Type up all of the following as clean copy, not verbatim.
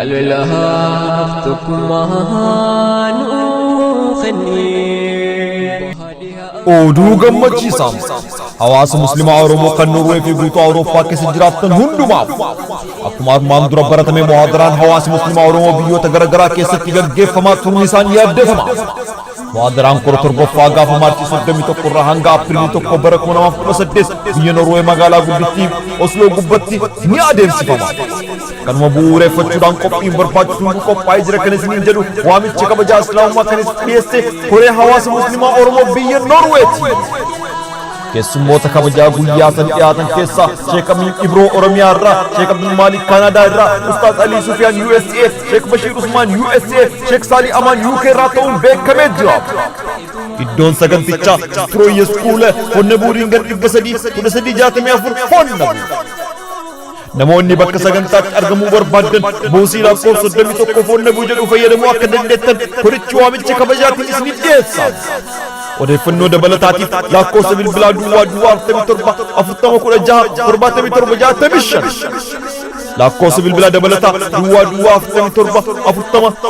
jaalalaaf tokkummaan oduu gammachiisaa hawaasa muslimaa Oromoo kan Norwee fi guutuu Awurooppaa keessa jiraatan hundumaaf akkuma armaan dura baratame muhaadaraan hawaasa muslimaa Oromoo biyyoota garaagaraa keessatti gaggeeffamaa turuun isaan yaaddeeffama. Muhaadaraan kora torbaffaa gaafa maartii 31 irraa hanga Apriilii 1 bara 2018 biyya Norwee magaalaa guddittii Oslo gubbatti ni adeemsifama. Kanuma bu'uureffachuudhaan qophiin barbaachisu qophaa'ee jira kan isiniin jedhu waamicha kabajaa islaamummaa kan isin dhiyeesse koree hawaasa muslimaa Oromoo biyya Norweeti. Keessummoota kabajaa guyyaa san dhiyaatan keessaa Sheekh Amin Ibroo Oromiyaa irraa, Sheekh Abdul Malik Kanaadaa irraa, Ustaaz Ali Sufyaan USA, Sheekh Bashir Usman USA, Sheekh Sali Aman UK irraa ta'uun beekamee jira. Iddoon sagantichaa Strooyes Kuule Honne Buuriin gad 364 Honne. Namoonni bakka sagantaatti argamuu barbaadan boosii lakkoofsa 31 Honne Buu jedhu fayyadamuu akka dandeettan korichi waamicha kabajaatiin isiniif dhiyeessa. Odeeffannoo dabalataatiif lakkoofsa bilbilaa duwwaa 47 40 16 77 lakkoofsa bilbilaa dabalataa duwwaa 47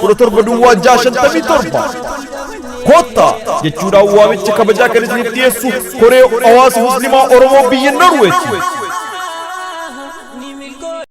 40 17 657 Kota jechuudhaan waamicha kabajaa kan isiniif dhiyeessu koree hawaasa muslimaa Oromoo biyya Norweeti.